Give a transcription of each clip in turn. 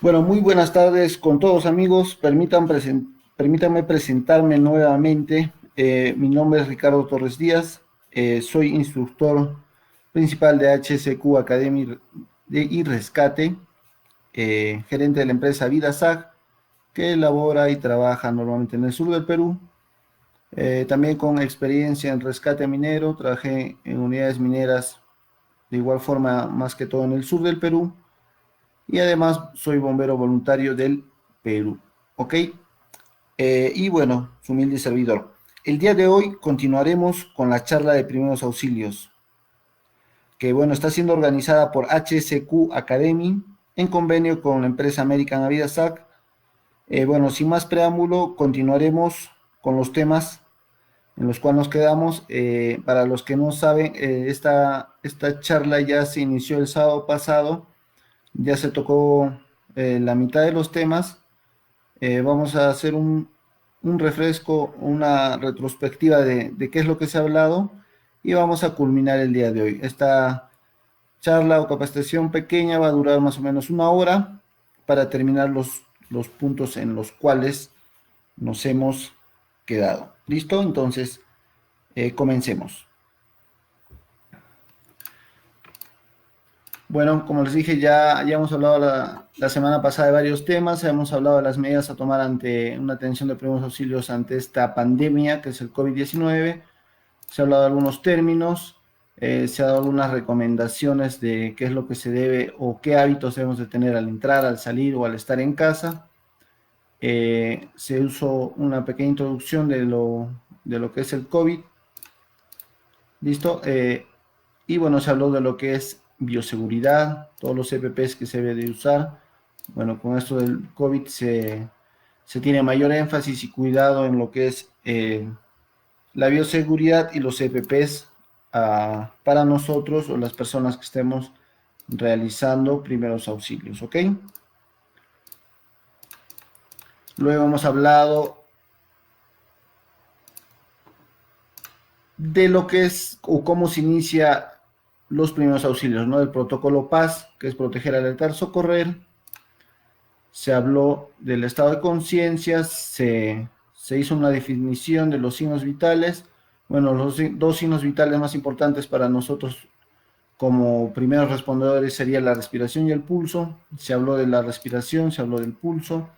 Bueno, muy buenas tardes con todos amigos. Permítanme presentarme nuevamente. Mi nombre es Ricardo Torres Díaz. Soy instructor principal de HSQ Academy y Rescate, gerente de la empresa VidaSag, que elabora y trabaja normalmente en el sur del Perú. También con experiencia en rescate minero, trabajé en unidades mineras de igual forma más que todo en el sur del Perú y además soy bombero voluntario del Perú. ¿Ok? Y bueno, su humilde servidor. El día de hoy continuaremos con la charla de primeros auxilios, que bueno, está siendo organizada por HSQ Academy en convenio con la empresa American Avidasac. Bueno, sin más preámbulo, continuaremos con los temas en los cuales nos quedamos. Para los que no saben, esta charla ya se inició el sábado pasado, ya se tocó la mitad de los temas. Vamos a hacer un refresco, una retrospectiva de qué es lo que se ha hablado y vamos a culminar el día de hoy. Esta charla o capacitación pequeña va a durar más o menos una hora para terminar los puntos en los cuales nos hemos quedado. ¿Listo? Entonces, comencemos. Bueno, como les dije, ya hemos hablado la semana pasada de varios temas, hemos hablado de las medidas a tomar ante una atención de primeros auxilios ante esta pandemia que es el COVID-19, se ha hablado de algunos términos, se ha dado algunas recomendaciones de qué es lo que se debe o qué hábitos debemos de tener al entrar, al salir o al estar en casa. Se usó una pequeña introducción de lo que es el COVID, ¿listo? Y bueno, se habló de lo que es bioseguridad, todos los EPPs que se debe de usar. Bueno, con esto del COVID se tiene mayor énfasis y cuidado en lo que es la bioseguridad y los EPPs para nosotros o las personas que estemos realizando primeros auxilios, ¿ok? Luego hemos hablado de lo que es o cómo se inicia los primeros auxilios, ¿no? El protocolo PAS, que es proteger, alertar, socorrer. Se habló del estado de conciencia, se hizo una definición de los signos vitales. Bueno, los dos signos vitales más importantes para nosotros como primeros respondedores sería la respiración y el pulso. Se habló de la respiración, se habló del pulso.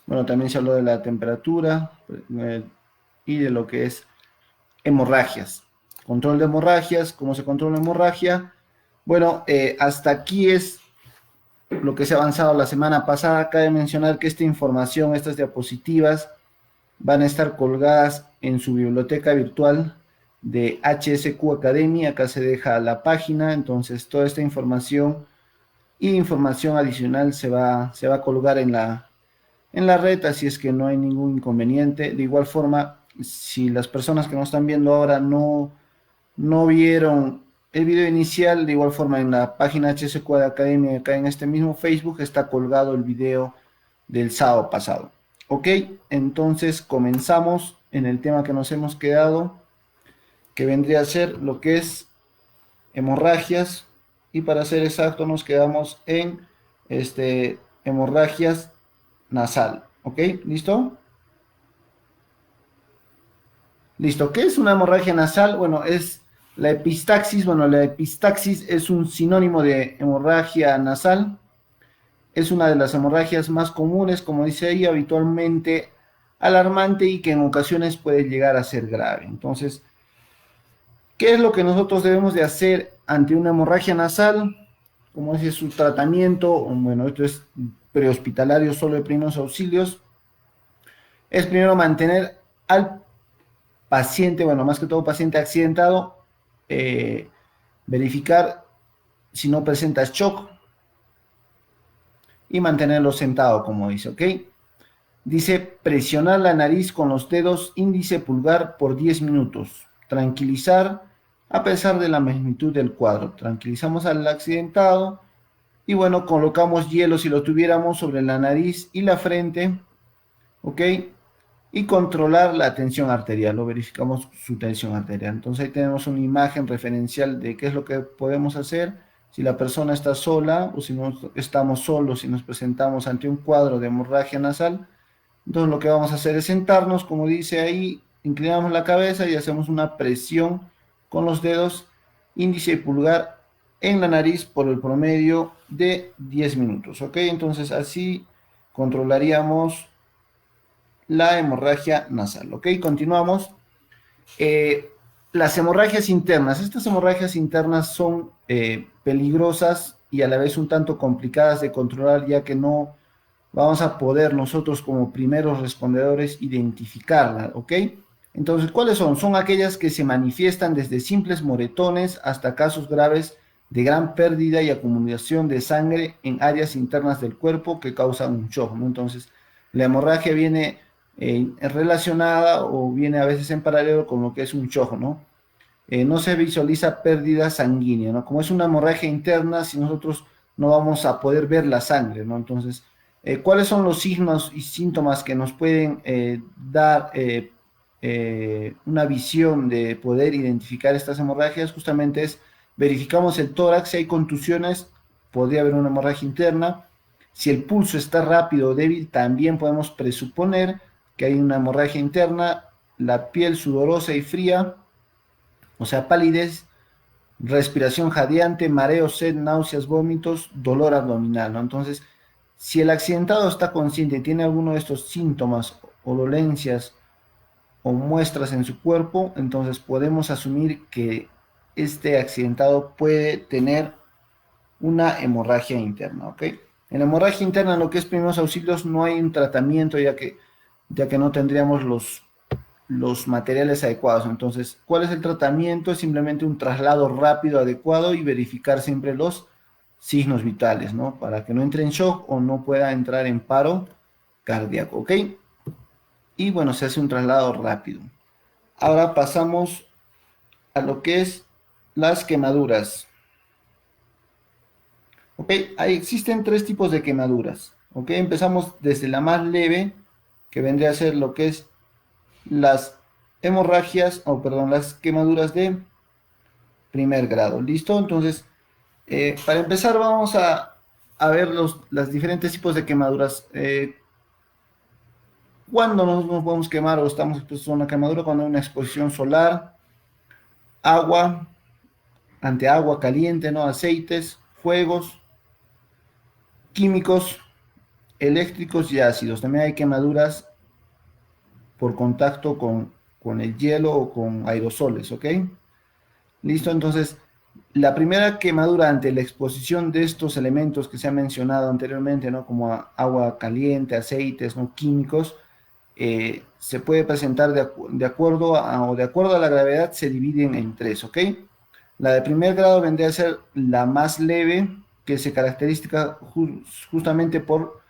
Bueno, también se habló de la temperatura y de lo que es hemorragias. Control de hemorragias, cómo se controla la hemorragia. Bueno, hasta aquí es lo que se ha avanzado la semana pasada. Cabe mencionar que esta información, estas diapositivas, van a estar colgadas en su biblioteca virtual de HSQ Academy. Acá se deja la página, entonces toda esta información y información adicional se va a colgar en la red, así es que no hay ningún inconveniente. De igual forma, si las personas que nos están viendo ahora no vieron el video inicial, de igual forma en la página HSQ de Academia, acá en este mismo Facebook, está colgado el video del sábado pasado. Ok, entonces comenzamos en el tema que nos hemos quedado, que vendría a ser lo que es hemorragias, y para ser exacto nos quedamos en hemorragias nasal. ¿Ok? ¿Listo? Listo. ¿Qué es una hemorragia nasal? Bueno, es la epistaxis. Bueno, la epistaxis es un sinónimo de hemorragia nasal. Es una de las hemorragias más comunes, como dice ahí, habitualmente alarmante y que en ocasiones puede llegar a ser grave. Entonces, ¿qué es lo que nosotros debemos de hacer ante una hemorragia nasal? Como es su tratamiento, bueno, esto es prehospitalario solo de primeros auxilios, es primero mantener al paciente, bueno, más que todo paciente accidentado, eh, verificar si no presenta shock y mantenerlo sentado, como dice, ¿ok? Dice presionar la nariz con los dedos índice pulgar por 10 minutos, tranquilizar a pesar de la magnitud del cuadro, tranquilizamos al accidentado y bueno, colocamos hielo si lo tuviéramos sobre la nariz y la frente, ¿ok? Y controlar la tensión arterial, lo verificamos su tensión arterial. Entonces ahí tenemos una imagen referencial de qué es lo que podemos hacer Si la persona está sola o si no estamos solos y nos presentamos ante un cuadro de hemorragia nasal, entonces lo que vamos a hacer es sentarnos, como dice ahí, inclinamos la cabeza y hacemos una presión con los dedos índice y pulgar en la nariz por el promedio de 10 minutos, ¿ok? Entonces así controlaríamos la hemorragia nasal, ¿ok? Continuamos. Eh, las hemorragias internas. Estas hemorragias internas son peligrosas y a la vez un tanto complicadas de controlar, ya que no vamos a poder nosotros como primeros respondedores identificarla, ¿ok? Entonces, ¿cuáles son? Son aquellas que se manifiestan desde simples moretones hasta casos graves de gran pérdida y acumulación de sangre en áreas internas del cuerpo que causan un shock, ¿no? Entonces, la hemorragia viene relacionada o viene a veces en paralelo con lo que es un shock, ¿no? No se visualiza pérdida sanguínea, ¿no? Como es una hemorragia interna, si nosotros no vamos a poder ver la sangre, ¿no? Entonces, ¿cuáles son los signos y síntomas que nos pueden dar una visión de poder identificar estas hemorragias? Justamente es, verificamos el tórax, si hay contusiones, podría haber una hemorragia interna. Si el pulso está rápido o débil, también podemos presuponer que hay una hemorragia interna, la piel sudorosa y fría, o sea, palidez, respiración jadeante, mareo, sed, náuseas, vómitos, dolor abdominal, ¿no? Entonces, si el accidentado está consciente y tiene alguno de estos síntomas o dolencias o muestras en su cuerpo, entonces podemos asumir que este accidentado puede tener una hemorragia interna, ¿ok? En la hemorragia interna, en lo que es primeros auxilios, no hay un tratamiento ya que no tendríamos los materiales adecuados. Entonces, ¿cuál es el tratamiento? Es simplemente un traslado rápido, adecuado y verificar siempre los signos vitales, ¿no? Para que no entre en shock o no pueda entrar en paro cardíaco, ¿ok? Y bueno, se hace un traslado rápido. Ahora pasamos a lo que es las quemaduras. ¿Ok? Ahí existen tres tipos de quemaduras. ¿Ok? Empezamos desde la más leve, que vendría a ser lo que es las hemorragias, o perdón, las quemaduras de primer grado. ¿Listo? Entonces, para empezar vamos a ver los diferentes tipos de quemaduras. ¿Cuándo nos podemos quemar o estamos expuestos a una quemadura? Cuando hay una exposición solar, agua, ante agua caliente, ¿no? Aceites, fuegos, químicos, eléctricos y ácidos. También hay quemaduras por contacto con el hielo o con aerosoles, ¿ok? Listo, entonces, la primera quemadura ante la exposición de estos elementos que se han mencionado anteriormente, ¿no? Como agua caliente, aceites, ¿no? Químicos, se puede presentar de acuerdo de acuerdo a la gravedad, se dividen en tres, ¿ok? La de primer grado vendría a ser la más leve, que se caracteriza justamente por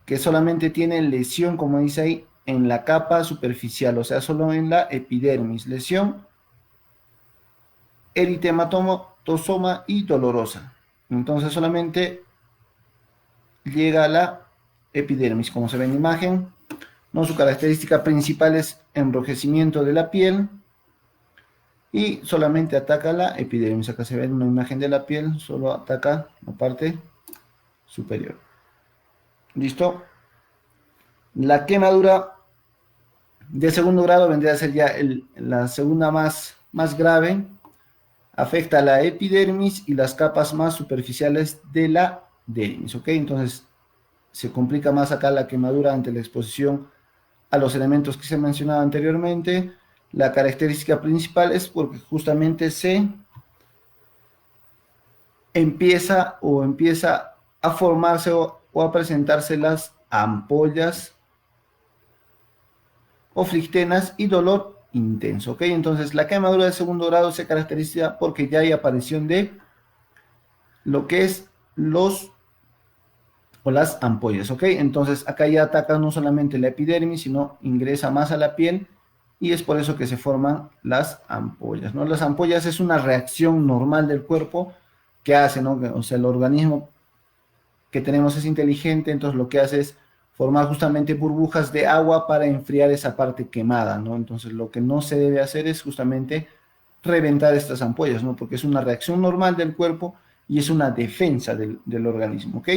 que solamente tiene lesión, como dice ahí, en la capa superficial, o sea, solo en la epidermis, lesión, eritematosoma y dolorosa. Entonces solamente llega a la epidermis, como se ve en la imagen, ¿no? Su característica principal es enrojecimiento de la piel y solamente ataca la epidermis. Acá se ve una imagen de la piel, solo ataca la parte superior. ¿Listo? La quemadura de segundo grado vendría a ser ya la segunda más grave. Afecta a la epidermis y las capas más superficiales de la dermis, ¿ok? Entonces se complica más acá la quemadura ante la exposición a los elementos que se mencionaba anteriormente. La característica principal es porque justamente se empieza a formarse o a presentarse las ampollas o flictenas y dolor intenso, ¿ok? Entonces la quemadura de segundo grado se caracteriza porque ya hay aparición de lo que es los o las ampollas, ¿ok? Entonces acá ya ataca no solamente la epidermis, sino ingresa más a la piel y es por eso que se forman las ampollas, ¿no? Las ampollas es una reacción normal del cuerpo que hace, ¿no? O sea, el organismo que tenemos es inteligente, entonces lo que hace es formar justamente burbujas de agua para enfriar esa parte quemada, ¿no? Entonces lo que no se debe hacer es justamente reventar estas ampollas, ¿no? Porque es una reacción normal del cuerpo y es una defensa del organismo, ¿ok?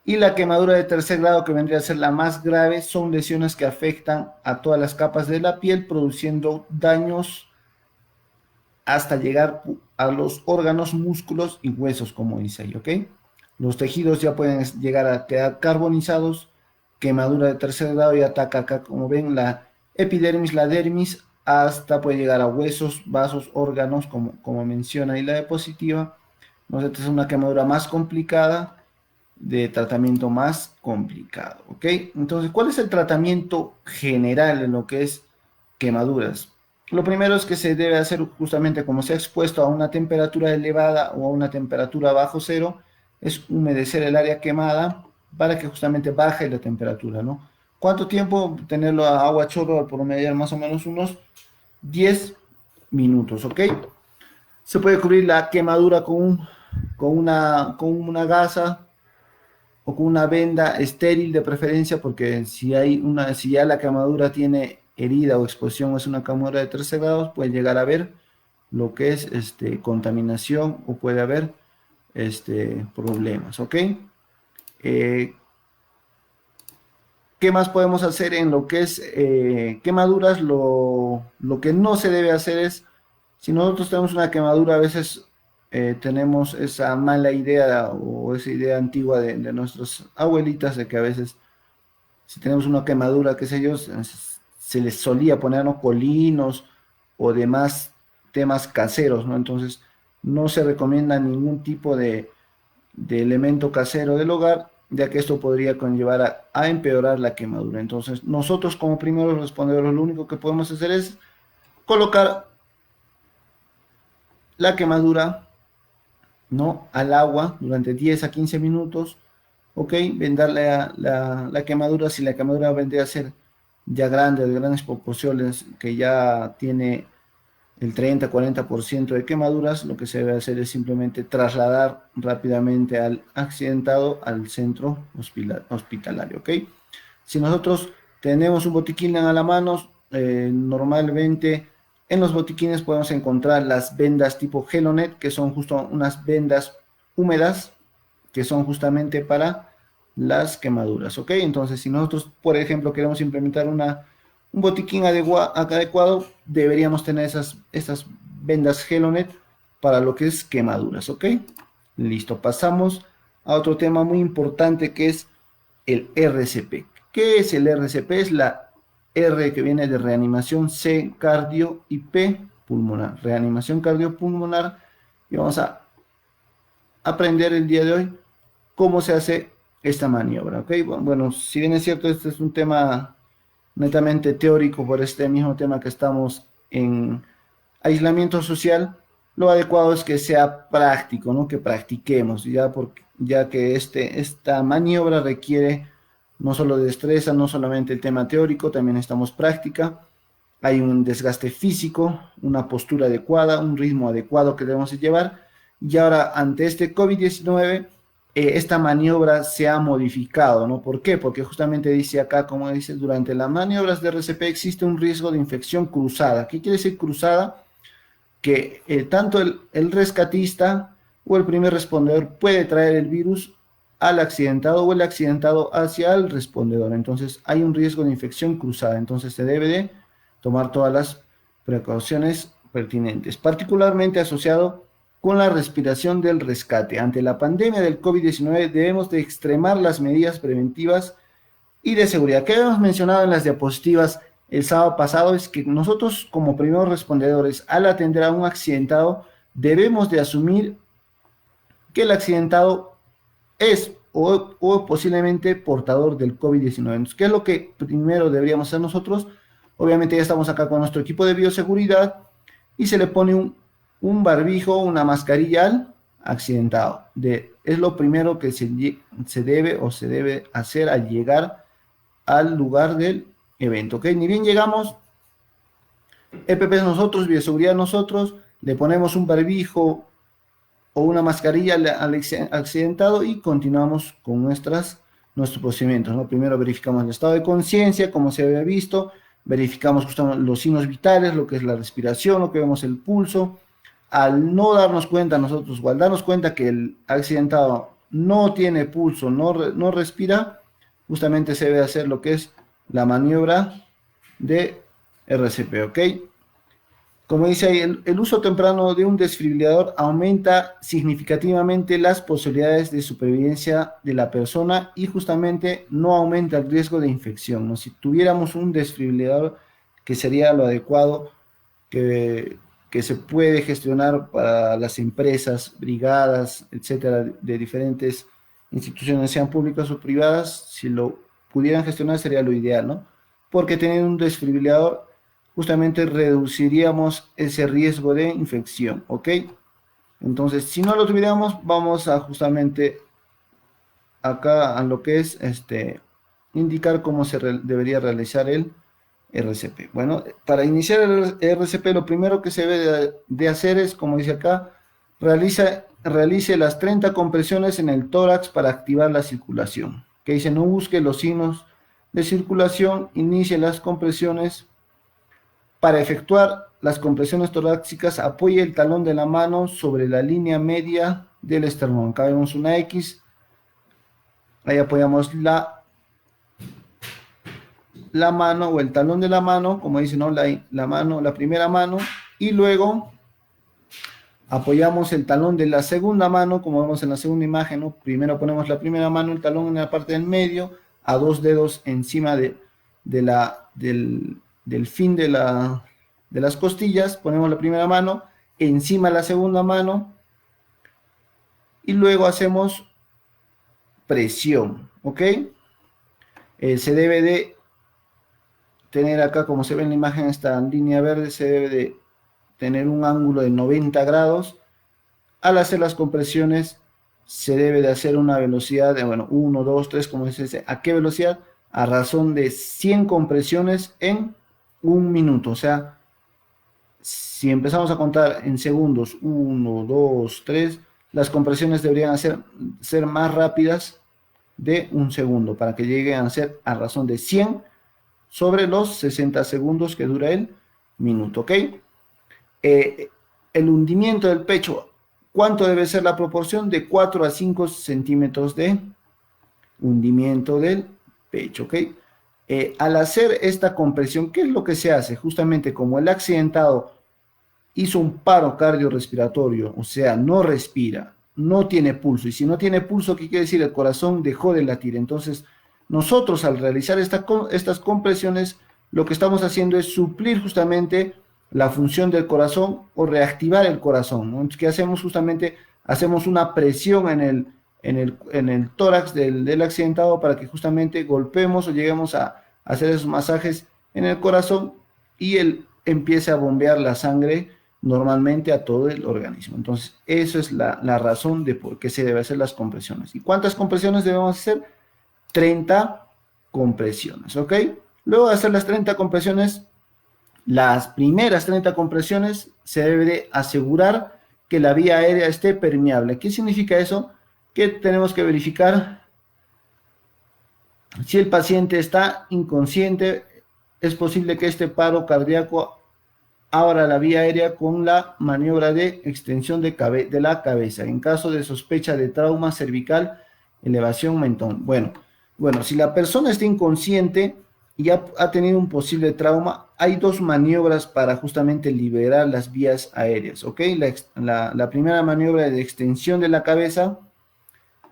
Y la quemadura de tercer grado, que vendría a ser la más grave, son lesiones que afectan a todas las capas de la piel, produciendo daños hasta llegar a los órganos, músculos y huesos, como dice ahí, ¿ok? Los tejidos ya pueden llegar a quedar carbonizados. Quemadura de tercer grado y ataca acá, como ven, la epidermis, la dermis, hasta puede llegar a huesos, vasos, órganos, como menciona ahí la diapositiva. Entonces, es una quemadura más complicada, de tratamiento más complicado, ¿ok? Entonces, ¿cuál es el tratamiento general en lo que es quemaduras? Lo primero es que se debe hacer justamente como se ha expuesto a una temperatura elevada o a una temperatura bajo cero, es humedecer el área quemada para que justamente baje la temperatura, ¿no? ¿Cuánto tiempo? Tenerlo a agua chorro por medir más o menos unos 10 minutos, ¿ok? Se puede cubrir la quemadura con una gasa o con una venda estéril de preferencia, porque si ya la quemadura tiene herida o exposición o es una quemadura de 13 grados, puede llegar a haber lo que es contaminación o puede haber problemas, ¿ok? Eh, ¿Qué más podemos hacer en lo que es quemaduras? Lo que no se debe hacer es, si nosotros tenemos una quemadura, a veces tenemos esa mala idea o esa idea antigua de nuestras abuelitas de que a veces si tenemos una quemadura, qué sé yo, se les solía poner, ¿no?, colinos o demás temas caseros, ¿no? Entonces no se recomienda ningún tipo de elemento casero del hogar, ya que esto podría conllevar a empeorar la quemadura. Entonces, nosotros como primeros respondedores lo único que podemos hacer es colocar la quemadura, ¿no?, al agua durante 10 a 15 minutos, ¿ok? Vendar la quemadura, si la quemadura vendría a ser ya grande, de grandes proporciones, que ya tiene el 30-40% de quemaduras, lo que se debe hacer es simplemente trasladar rápidamente al accidentado al centro hospitalario, ¿ok? Si nosotros tenemos un botiquín a la mano, normalmente en los botiquines podemos encontrar las vendas tipo Gelonet, que son justo unas vendas húmedas, que son justamente para las quemaduras, ¿ok? Entonces, si nosotros, por ejemplo, queremos implementar un botiquín adecuado, deberíamos tener esas vendas Gelonet para lo que es quemaduras, ¿ok? Listo, pasamos a otro tema muy importante que es el RCP. ¿Qué es el RCP? Es la R que viene de reanimación, C cardio y P pulmonar. Reanimación cardiopulmonar. Y vamos a aprender el día de hoy cómo se hace esta maniobra, ¿ok? Bueno, si bien es cierto, este es un tema netamente teórico por este mismo tema que estamos en aislamiento social, lo adecuado es que sea práctico, ¿no? Que practiquemos, ya que esta maniobra requiere no solo destreza, no solamente el tema teórico, también necesitamos práctica. Hay un desgaste físico, una postura adecuada, un ritmo adecuado que debemos llevar. Y ahora, ante este COVID-19, esta maniobra se ha modificado, ¿no? ¿Por qué? Porque justamente dice acá, como dice, durante las maniobras de RCP existe un riesgo de infección cruzada. ¿Qué quiere decir cruzada? Que tanto el rescatista o el primer respondedor puede traer el virus al accidentado o el accidentado hacia el respondedor. Entonces hay un riesgo de infección cruzada. Entonces se debe de tomar todas las precauciones pertinentes, particularmente asociado con la respiración del rescate. Ante la pandemia del COVID-19 debemos de extremar las medidas preventivas y de seguridad que habíamos mencionado en las diapositivas el sábado pasado. Es que nosotros como primeros respondedores, al atender a un accidentado, debemos de asumir que el accidentado es o posiblemente portador del COVID-19. Entonces, ¿qué es lo que primero deberíamos hacer nosotros? Obviamente ya estamos acá con nuestro equipo de bioseguridad y se le pone un barbijo, una mascarilla al accidentado. Es lo primero que se debe hacer al llegar al lugar del evento, ¿ok? Ni bien llegamos, EPP nosotros, bioseguridad nosotros, le ponemos un barbijo o una mascarilla al accidentado y continuamos con nuestros procedimientos, ¿no? Primero verificamos el estado de conciencia, como se había visto, verificamos justamente los signos vitales, lo que es la respiración, lo que vemos el pulso, al no darnos cuenta nosotros, o al darnos cuenta que el accidentado no tiene pulso, no respira, justamente se debe hacer lo que es la maniobra de RCP, ¿ok? Como dice ahí, el uso temprano de un desfibrilador aumenta significativamente las posibilidades de supervivencia de la persona y justamente no aumenta el riesgo de infección, ¿no? Si tuviéramos un desfibrilador, que sería lo adecuado, que, que se puede gestionar para las empresas, brigadas, etcétera, de diferentes instituciones, sean públicas o privadas, si lo pudieran gestionar sería lo ideal, ¿no? Porque teniendo un desfibrilador justamente reduciríamos ese riesgo de infección, ¿ok? Entonces, si no lo tuviéramos, vamos a justamente acá a lo que es indicar cómo debería realizar el RCP. Bueno, para iniciar el RCP, lo primero que se debe de hacer es, como dice acá, realice las 30 compresiones en el tórax para activar la circulación. Que dice, no busque los signos de circulación, inicie las compresiones. Para efectuar las compresiones torácicas, apoye el talón de la mano sobre la línea media del esternón. Acá vemos una X, ahí apoyamos la mano o el talón de la mano, como dice, ¿no? La mano, la primera mano, y luego apoyamos el talón de la segunda mano, como vemos en la segunda imagen, ¿no? Primero ponemos la primera mano, el talón en la parte del medio, a 2 dedos encima del fin de las costillas, ponemos la primera mano, encima la segunda mano, y luego hacemos presión, ¿ok? Se debe de tener acá, como se ve en la imagen, esta línea verde, se debe de tener un ángulo de 90 grados. Al hacer las compresiones, se debe de hacer una velocidad de, bueno, 1, 2, 3, como dice, ¿a qué velocidad? A razón de 100 compresiones en un minuto. O sea, si empezamos a contar en segundos, 1, 2, 3, las compresiones deberían ser más rápidas de un segundo, para que lleguen a ser a razón de 100 sobre los 60 segundos que dura el minuto, ¿ok? El hundimiento del pecho, ¿cuánto debe ser la proporción? De 4 a 5 centímetros de hundimiento del pecho, ¿ok? Al hacer esta compresión, ¿qué es lo que se hace? Justamente como el accidentado hizo un paro cardiorrespiratorio, o sea, no respira, no tiene pulso, y si no tiene pulso, ¿qué quiere decir? El corazón dejó de latir. Entonces, nosotros al realizar estas compresiones, lo que estamos haciendo es suplir justamente la función del corazón o reactivar el corazón, ¿no? Entonces, ¿qué hacemos? Justamente hacemos una presión en el tórax del accidentado para que justamente golpeemos o lleguemos a hacer esos masajes en el corazón y él empiece a bombear la sangre normalmente a todo el organismo. Entonces, eso es la razón de por qué se debe hacer las compresiones. ¿Y cuántas compresiones debemos hacer? 30 compresiones, ¿ok? Luego de hacer las 30 compresiones, las primeras 30 compresiones, se debe de asegurar que la vía aérea esté permeable. ¿Qué significa eso? Que tenemos que verificar si el paciente está inconsciente. Es posible que este paro cardíaco abra la vía aérea con la maniobra de extensión de la cabeza. En caso de sospecha de trauma cervical, elevación mentón. Bueno, si la persona está inconsciente y ha tenido un posible trauma, hay dos maniobras para justamente liberar las vías aéreas, ¿ok? La primera maniobra de extensión de la cabeza,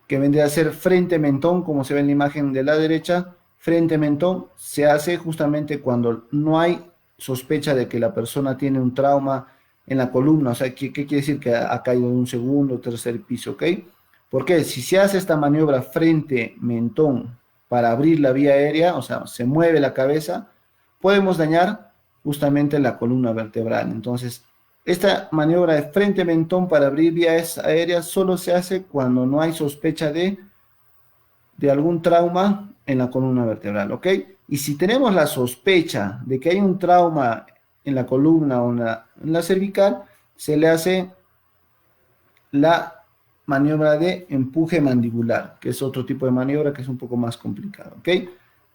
que vendría a ser frente mentón, como se ve en la imagen de la derecha. Frente mentón se hace justamente cuando no hay sospecha de que la persona tiene un trauma en la columna. O sea, ¿qué quiere decir? Que ha caído de un segundo o tercer piso, ¿ok? Porque si se hace esta maniobra frente mentón para abrir la vía aérea, o sea, se mueve la cabeza, podemos dañar justamente la columna vertebral. Entonces, esta maniobra de frente mentón para abrir vías aéreas solo se hace cuando no hay sospecha de algún trauma en la columna vertebral, ¿ok? Y si tenemos la sospecha de que hay un trauma en la columna o en la cervical, se le hace la maniobra de empuje mandibular, que es otro tipo de maniobra que es un poco más complicado, ¿ok?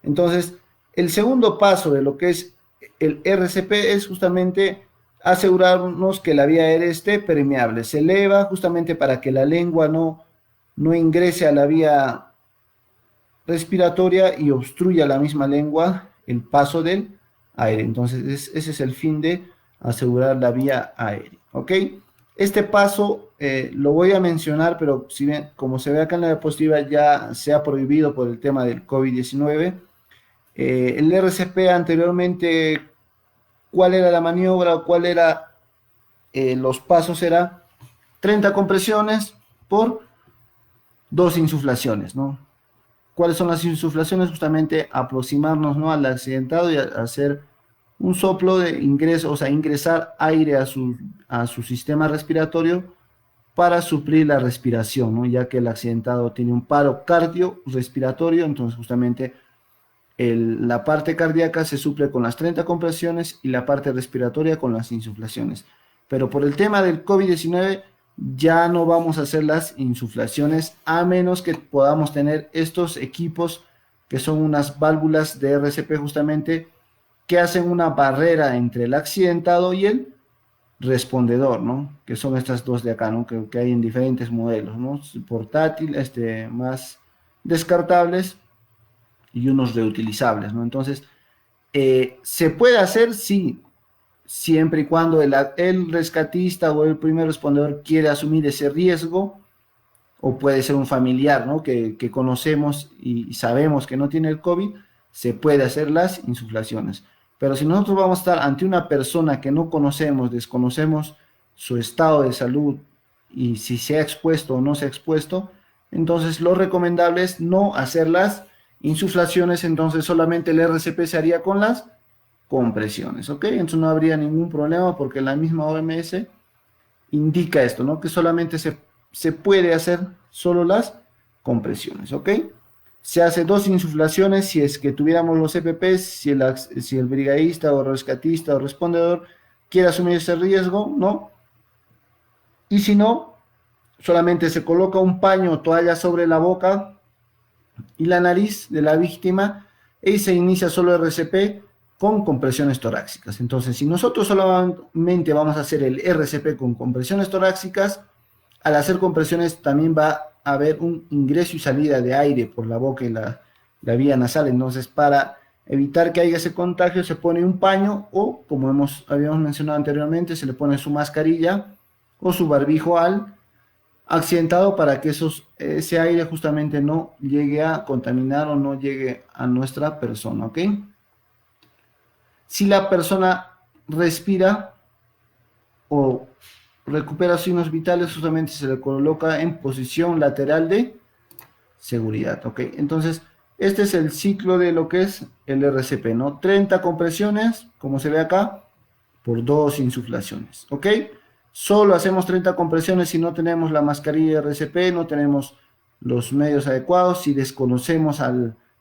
Entonces, el segundo paso de lo que es el RCP es justamente asegurarnos que la vía aérea esté permeable. Se eleva justamente para que la lengua no ingrese a la vía respiratoria y obstruya la misma lengua el paso del aire. Entonces, ese es el fin de asegurar la vía aérea. ¿Ok? Este paso lo voy a mencionar, pero si bien, como se ve acá en la diapositiva, ya se ha prohibido por el tema del COVID-19. El RCP anteriormente, ¿cuál era la maniobra? ¿Cuál era los pasos? Era 30 compresiones por 2 insuflaciones, ¿no? ¿Cuáles son las insuflaciones? Justamente aproximarnos, ¿no?, al accidentado y hacer un soplo de ingreso, o sea, ingresar aire a su sistema respiratorio para suplir la respiración, ¿no? Ya que el accidentado tiene un paro cardiorrespiratorio, entonces justamente la parte cardíaca se suple con las 30 compresiones y la parte respiratoria con las insuflaciones. Pero por el tema del COVID-19 ya no vamos a hacer las insuflaciones a menos que podamos tener estos equipos que son unas válvulas de RCP justamente que hacen una barrera entre el accidentado y el respondedor, ¿no? Que son estas dos de acá, ¿no? Que hay en diferentes modelos, ¿no? Portátil, más descartables y unos reutilizables, ¿no? Entonces, ¿se puede hacer? Sí, siempre y cuando el rescatista o el primer respondedor quiere asumir ese riesgo, o puede ser un familiar, ¿no?, que conocemos y sabemos que no tiene el COVID, se puede hacer las insuflaciones. Pero si nosotros vamos a estar ante una persona que no conocemos, desconocemos su estado de salud y si se ha expuesto o no se ha expuesto, entonces lo recomendable es no hacer las insuflaciones, entonces solamente el RCP se haría con las compresiones, ¿ok? Entonces no habría ningún problema porque la misma OMS indica esto, ¿no? Que solamente se puede hacer solo las compresiones, ¿ok? Se hace 2 insuflaciones si es que tuviéramos los EPPs, si el brigadista o rescatista o respondedor quiere asumir ese riesgo, ¿no? Y si no, solamente se coloca un paño o toalla sobre la boca y la nariz de la víctima y se inicia solo RCP con compresiones torácicas. Entonces, si nosotros solamente vamos a hacer el RCP con compresiones torácicas, al hacer compresiones también va a haber un ingreso y salida de aire por la boca y la vía nasal. Entonces, para evitar que haya ese contagio, se pone un paño o, como habíamos mencionado anteriormente, se le pone su mascarilla o su barbijo al accidentado para que ese aire justamente no llegue a contaminar o no llegue a nuestra persona, ¿ok? Si la persona respira o recupera signos vitales, justamente se le coloca en posición lateral de seguridad, ¿ok? Entonces, este es el ciclo de lo que es el RCP, ¿no? 30 compresiones, como se ve acá, por 2 insuflaciones, ¿ok? Solo hacemos 30 compresiones si no tenemos la mascarilla RCP, no tenemos los medios adecuados, si desconocemos a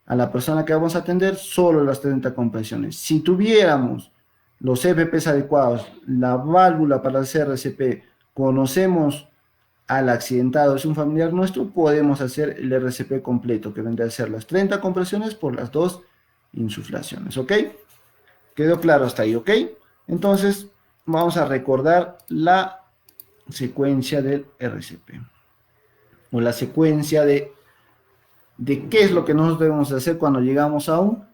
la persona que vamos a atender, solo las 30 compresiones. Si tuviéramos los EPPs adecuados, la válvula para hacer RCP, conocemos al accidentado, es un familiar nuestro, podemos hacer el RCP completo, que vendría a ser las 30 compresiones por las 2 insuflaciones, ¿ok? ¿Quedó claro hasta ahí, ok? Entonces, vamos a recordar la secuencia del RCP, o la secuencia de qué es lo que nosotros debemos hacer cuando llegamos a un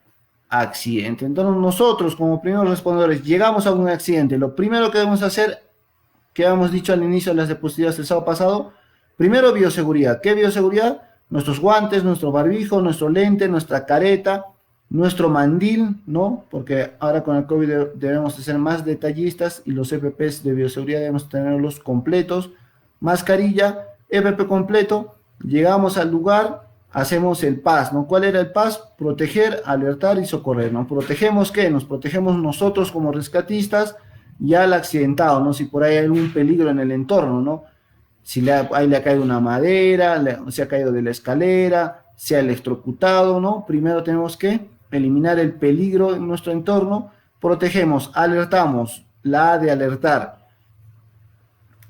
accidente. Entonces, nosotros como primeros respondedores llegamos a un accidente. Lo primero que debemos hacer, que habíamos dicho al inicio de las diapositivas del sábado pasado, primero bioseguridad. ¿Qué bioseguridad? Nuestros guantes, nuestro barbijo, nuestro lente, nuestra careta, nuestro mandil, ¿no? Porque ahora con el COVID debemos de ser más detallistas y los EPPs de bioseguridad debemos tenerlos completos. Mascarilla, EPP completo. Llegamos al lugar, hacemos el PAS, ¿no? ¿Cuál era el PAS? Proteger, alertar y socorrer, ¿no? ¿Protegemos qué? Nos protegemos nosotros como rescatistas y al accidentado, ¿no? Si por ahí hay algún peligro en el entorno, ¿no? Si ahí le ha caído una madera, se ha caído de la escalera, se ha electrocutado, ¿no? Primero tenemos que eliminar el peligro en nuestro entorno, protegemos, alertamos, la A de alertar.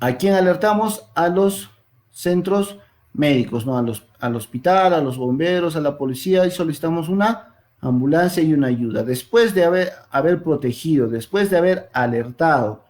¿A quién alertamos? A los centros médicos, ¿no? Al hospital, a los bomberos, a la policía, y solicitamos una ambulancia y una ayuda. Después de haber protegido, después de haber alertado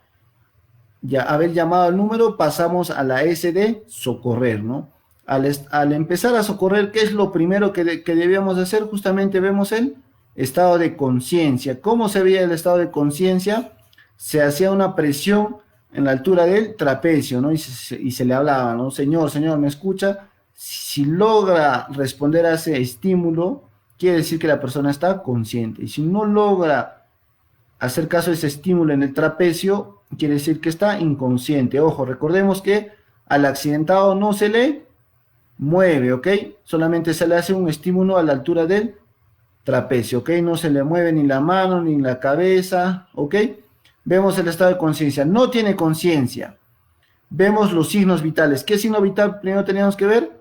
Ya haber llamado al número, pasamos a la S de socorrer, ¿no? Al empezar a socorrer, ¿qué es lo primero que debíamos hacer? Justamente vemos el estado de conciencia. ¿Cómo se veía el estado de conciencia? Se hacía una presión en la altura del trapecio, ¿no? Y se le hablaba, ¿no? Señor, señor, ¿me escucha? Si logra responder a ese estímulo, quiere decir que la persona está consciente. Y si no logra hacer caso a ese estímulo en el trapecio, quiere decir que está inconsciente. Ojo, recordemos que al accidentado no se le mueve, ¿ok? Solamente se le hace un estímulo a la altura del trapecio, ¿ok? No se le mueve ni la mano ni la cabeza, ¿ok? Vemos el estado de conciencia. No tiene conciencia. Vemos los signos vitales. ¿Qué signo vital primero teníamos que ver?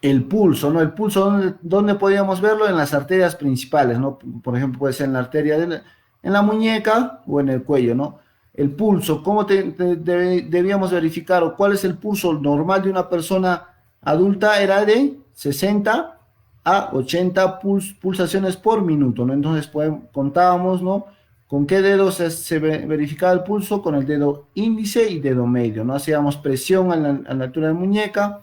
El pulso, ¿no? El pulso, ¿dónde podíamos verlo? En las arterias principales, ¿no? Por ejemplo, puede ser en la arteria en la muñeca o en el cuello, ¿no? El pulso, ¿cómo debíamos verificar o cuál es el pulso normal de una persona adulta? Era de 60 a 80 pulsaciones por minuto, ¿no? Entonces, contábamos, ¿no? ¿Con qué dedos se verificaba el pulso? Con el dedo índice y dedo medio, ¿no? Hacíamos presión a la altura de la muñeca,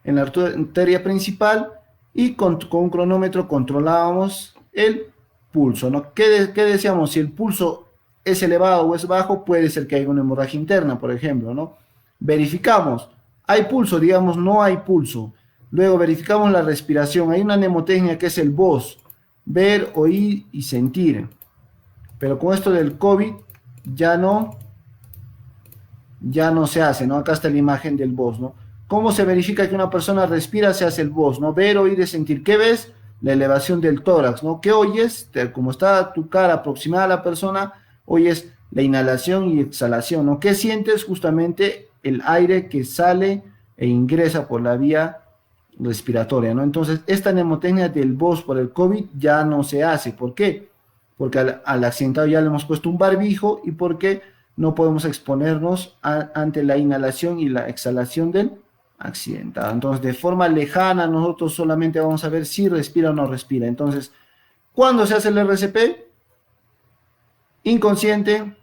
en la arteria principal, y con un cronómetro controlábamos el pulso, ¿no? ¿Qué decíamos? Si el pulso es elevado o es bajo, puede ser que haya una hemorragia interna, por ejemplo, ¿no? Verificamos, ¿hay pulso? Digamos, no hay pulso. Luego verificamos la respiración. Hay una mnemotecnia que es el VOS, ver, oír y sentir. Pero con esto del COVID ya no se hace, ¿no? Acá está la imagen del VOS, ¿no? ¿Cómo se verifica que una persona respira? Se hace el VOS, ¿no? Ver, oír y sentir. ¿Qué ves? La elevación del tórax, ¿no? ¿Qué oyes? Como está tu cara aproximada a la persona, oyes la inhalación y exhalación, ¿no? ¿Qué sientes? Justamente el aire que sale e ingresa por la vía respiratoria, ¿no? Entonces, esta mnemotecnia del VOS por el COVID ya no se hace. ¿Por qué? Porque al accidentado ya le hemos puesto un barbijo, y porque no podemos exponernos ante la inhalación y la exhalación del accidentado. Entonces, de forma lejana, nosotros solamente vamos a ver si respira o no respira. Entonces, ¿cuándo se hace el RCP? Inconsciente,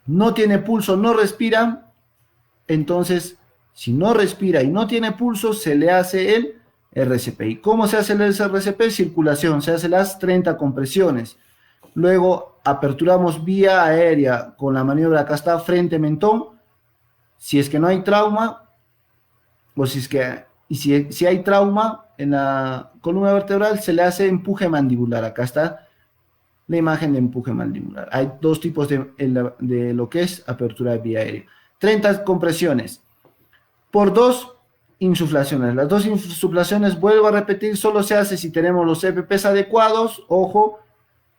no tiene pulso, no respira. Entonces, si no respira y no tiene pulso, se le hace el RCP. ¿Y cómo se hace el RCP? Circulación, se hace las 30 compresiones. Luego aperturamos vía aérea con la maniobra, acá está, frente mentón. Si es que no hay trauma, o si hay trauma en la columna vertebral, se le hace empuje mandibular. Acá está la imagen de empuje mandibular. Hay dos tipos de lo que es apertura de vía aérea. 30 compresiones por 2 insuflaciones. Las 2 insuflaciones, vuelvo a repetir, solo se hace si tenemos los EPPs adecuados, ojo,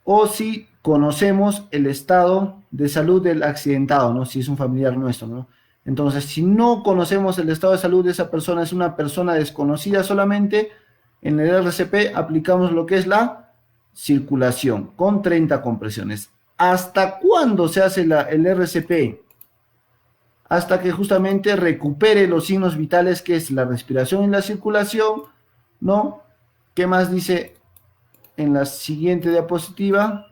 o si conocemos el estado de salud del accidentado, ¿no? Si es un familiar nuestro, ¿no? Entonces, si no conocemos el estado de salud de esa persona, es una persona desconocida solamente, en el RCP aplicamos lo que es la circulación con 30 compresiones. ¿Hasta cuándo se hace el RCP? Hasta que justamente recupere los signos vitales, que es la respiración y la circulación, ¿no? ¿Qué más dice en la siguiente diapositiva?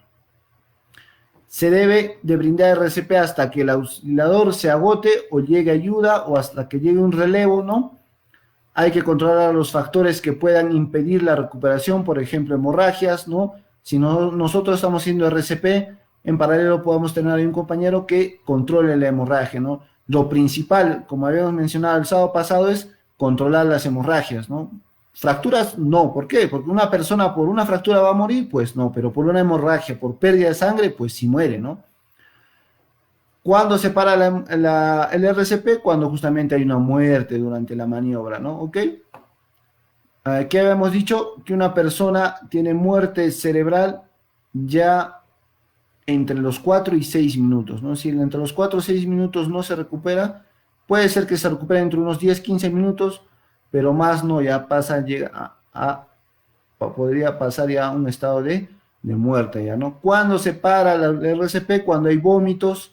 Se debe de brindar RCP hasta que el auxiliador se agote o llegue ayuda, o hasta que llegue un relevo, ¿no? Hay que controlar los factores que puedan impedir la recuperación, por ejemplo, hemorragias, ¿no? Si nosotros estamos haciendo RCP, en paralelo podemos tener ahí un compañero que controle la hemorragia, ¿no? Lo principal, como habíamos mencionado el sábado pasado, es controlar las hemorragias, ¿no? Fracturas, no. ¿Por qué? Porque una persona por una fractura va a morir, pues no, pero por una hemorragia, por pérdida de sangre, pues sí muere, ¿no? ¿Cuándo se para el RCP? Cuando justamente hay una muerte durante la maniobra, ¿no? ¿Ok? ¿Qué habíamos dicho? Que una persona tiene muerte cerebral ya entre los 4 y 6 minutos, ¿no? Si entre los 4 y 6 minutos no se recupera, puede ser que se recupere entre unos 10, 15 minutos, pero más no, ya podría pasar ya a un estado de muerte, ya, ¿no? ¿Cuándo se para el RCP? Cuando hay vómitos,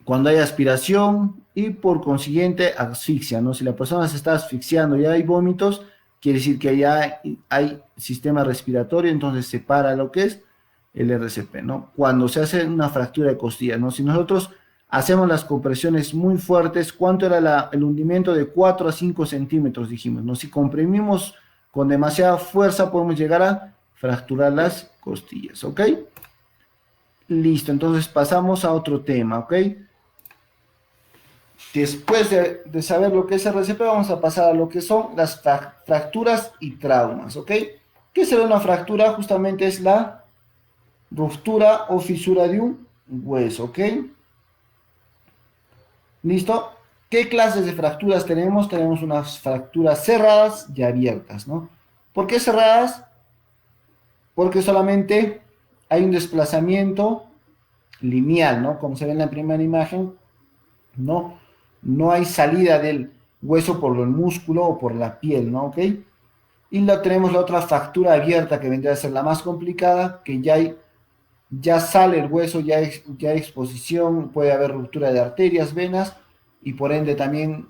cuando hay aspiración y por consiguiente asfixia, ¿no? Si la persona se está asfixiando y hay vómitos, quiere decir que ya hay sistema respiratorio, entonces se para lo que es el RCP, ¿no? Cuando se hace una fractura de costillas, ¿no? Si nosotros hacemos las compresiones muy fuertes. ¿Cuánto era el hundimiento? De 4 a 5 centímetros, dijimos, ¿no? Si comprimimos con demasiada fuerza, podemos llegar a fracturar las costillas, ¿ok? Listo, entonces pasamos a otro tema, ¿ok? Después de saber lo que es RCP, vamos a pasar a lo que son las fracturas y traumas, ¿ok? ¿Qué será una fractura? Justamente es la ruptura o fisura de un hueso, ¿ok? ¿Listo? ¿Qué clases de fracturas tenemos? Tenemos unas fracturas cerradas y abiertas, ¿no? ¿Por qué cerradas? Porque solamente hay un desplazamiento lineal, ¿no? Como se ve en la primera imagen, ¿no? No hay salida del hueso por el músculo o por la piel, ¿no? ¿Ok? Y tenemos la otra fractura abierta que vendría a ser la más complicada, que ya sale el hueso, ya hay exposición, puede haber ruptura de arterias, venas y por ende también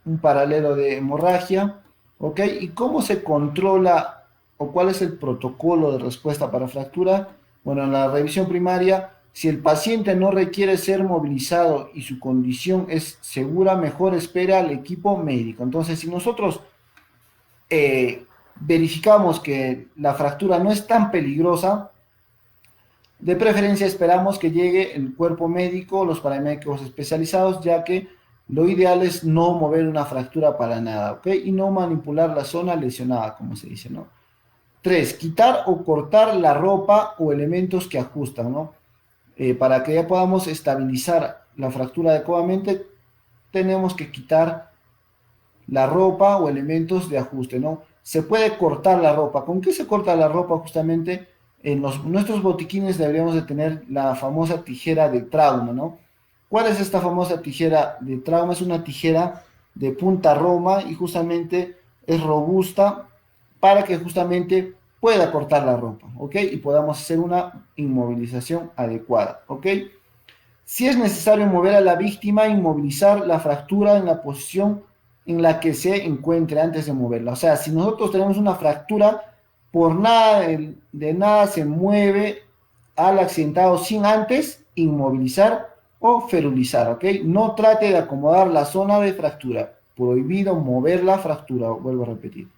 un paralelo de hemorragia, ¿ok? ¿Y cómo se controla o cuál es el protocolo de respuesta para fractura? Bueno, en la revisión primaria, si el paciente no requiere ser movilizado y su condición es segura, mejor espera al equipo médico. Entonces, si nosotros verificamos que la fractura no es tan peligrosa, de preferencia esperamos que llegue el cuerpo médico, los paramédicos especializados, ya que lo ideal es no mover una fractura para nada, ¿ok? Y no manipular la zona lesionada, como se dice, ¿no? 3. Quitar o cortar la ropa o elementos que ajustan, ¿no? Para que ya podamos estabilizar la fractura adecuadamente, tenemos que quitar la ropa o elementos de ajuste, ¿no? Se puede cortar la ropa. ¿Con qué se corta la ropa? Justamente en nuestros botiquines deberíamos de tener la famosa tijera de trauma, ¿no? ¿Cuál es esta famosa tijera de trauma? Es una tijera de punta roma y justamente es robusta para que justamente pueda cortar la ropa, ¿ok? Y podamos hacer una inmovilización adecuada, ¿ok? Si es necesario mover a la víctima, inmovilizar la fractura en la posición en la que se encuentre antes de moverla. O sea, si nosotros tenemos una fractura, por nada de nada se mueve al accidentado sin antes inmovilizar o ferulizar, ¿ok? No trate de acomodar la zona de fractura. Prohibido mover la fractura, vuelvo a repetir.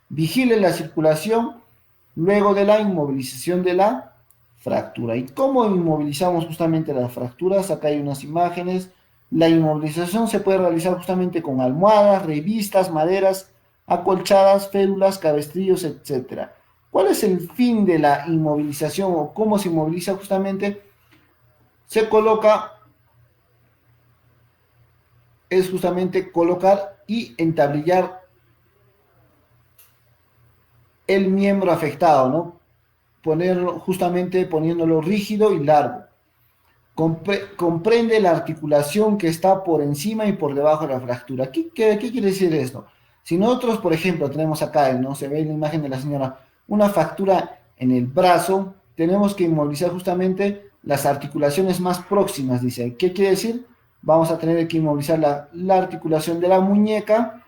Vigile la circulación luego de la inmovilización de la fractura. ¿Y cómo inmovilizamos justamente las fracturas? Acá hay unas imágenes. La inmovilización se puede realizar justamente con almohadas, revistas, maderas, acolchadas, férulas, cabestrillos, etcétera. ¿Cuál es el fin de la inmovilización o cómo se inmoviliza justamente? Se coloca, es justamente colocar y entablillar el miembro afectado, ¿no? Ponerlo, justamente poniéndolo rígido y largo. Comprende la articulación que está por encima y por debajo de la fractura. ¿Qué quiere decir esto? Si nosotros, por ejemplo, tenemos acá, ¿no? Se ve en la imagen de la señora, una fractura en el brazo, tenemos que inmovilizar justamente las articulaciones más próximas, dice. ¿Qué quiere decir? Vamos a tener que inmovilizar la articulación de la muñeca